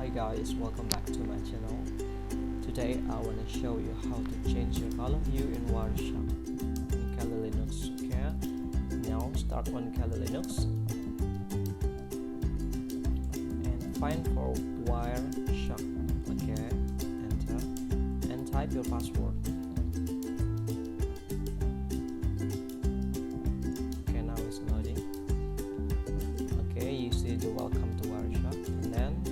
Hi guys, welcome back to my channel. Today I want to show you how to change your column view in Wireshark in Kali Linux. Okay, now start on Kali Linux and find for Wireshark. Okay, enter and type your password. Okay, now it's loading. Okay, you see the welcome to Wireshark and then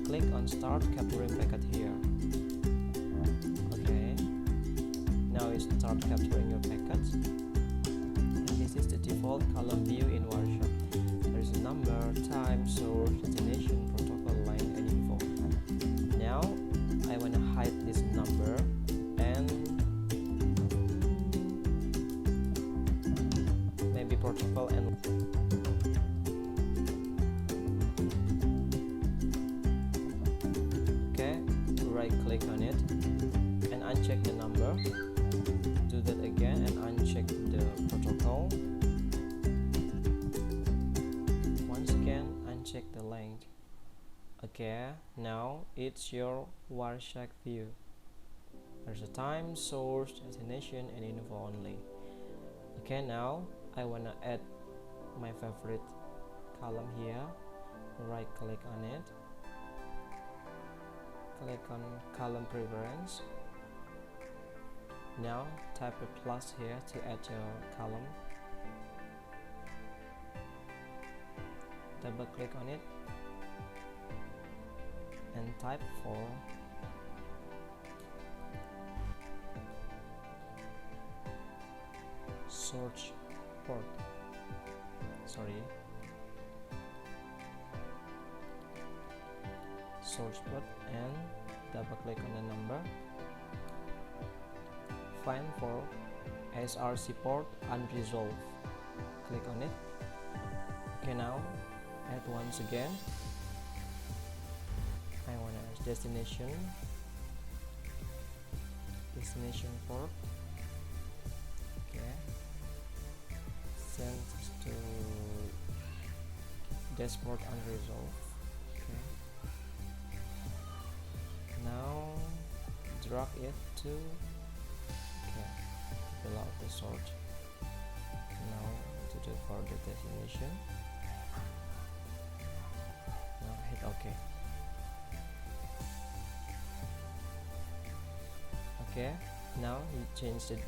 click on start capturing packet here. Okay, now you start capturing your packets, and this is the default column view in Wireshark. There is a number, time, source, destination, protocol, line, and info. Now I want to hide this number and maybe protocol and right click on it and uncheck the number. Do that again and uncheck the protocol. Once again uncheck the length. Okay, now it's your Wireshark view. There's a time, source, destination, and info only. Okay, now I wanna add my favorite column here. Right click on it. Click on column preference. Now type a plus here to add your column. Double click on it and type for search port. Source port and double click on the number. Find for SRC port unresolved. Click on it. Okay, now add once again. I want a destination port. Okay. Send to dashboard unresolved. Now drag it to below the sort. Now to do for the destination. Now hit OK. Okay, now you change it.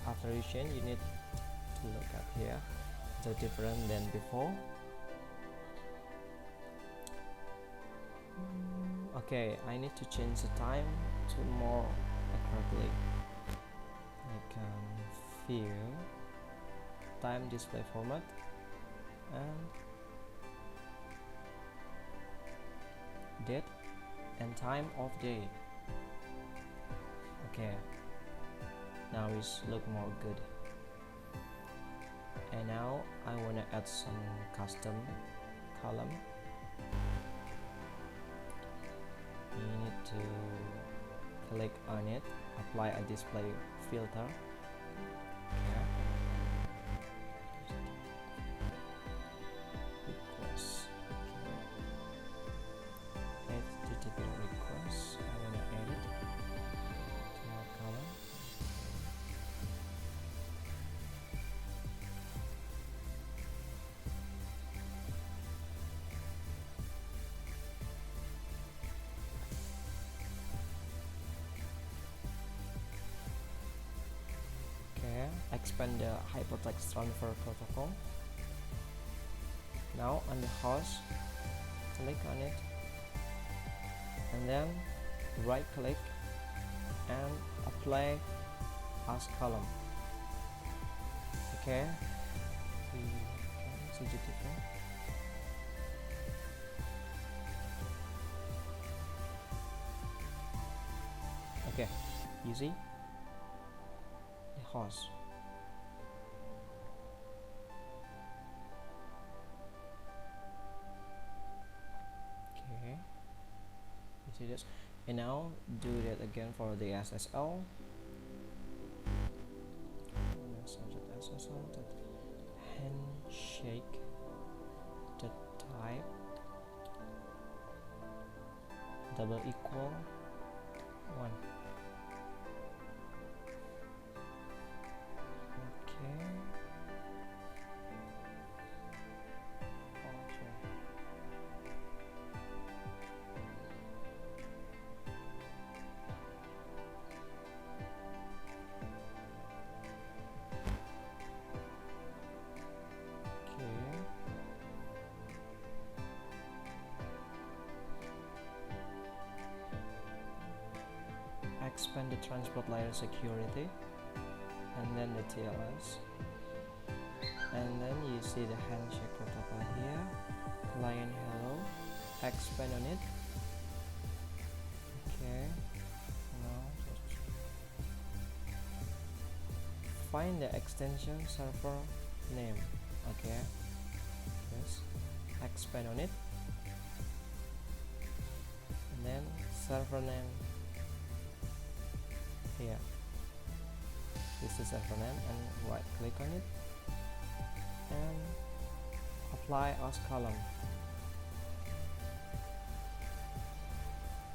After you change, you need to look up here. It's different than before. Okay, I need to change the time to more accurately. I can view time display format and date and time of day. Okay, now it's look more good. And now I want to add some custom column. You need to click on it, apply a display filter. Okay. Request. Okay. HTTP request. I want to add it to my column. Expand the hypertext transfer protocol. Now on the host, click on it and then right click and apply as column. Okay, see the difference. Okay, you see the host. You see this, and now do that again for the SSL. Handshake the type double equal 1. Okay. Expand the transport layer security, and then the TLS, and then you see the handshake protocol here, client hello, expand on it. Okay, now find the extension server name. Okay, yes, expand on it, and then server name here. This is server name, and right click on it and apply as column.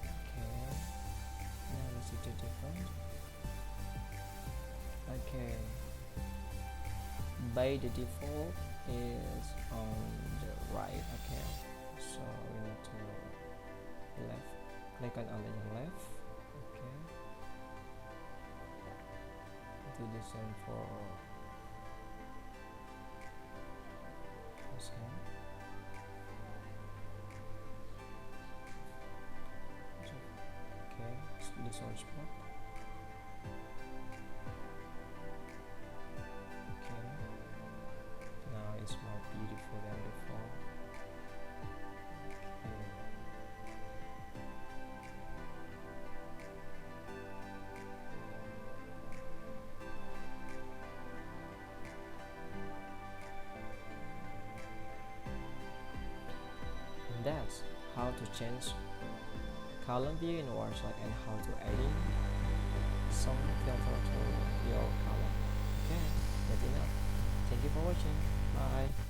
Okay, now let's see the difference. Okay, by the default is on the right. Okay, so we need to left, click on align left. Okay, do the same for this one. Okay, the source spot. Okay, now it's more beautiful than before. Okay. And that's how to change column view in Wireshark and how to add some filter to your column. Okay, that's enough. Thank you for watching. Bye.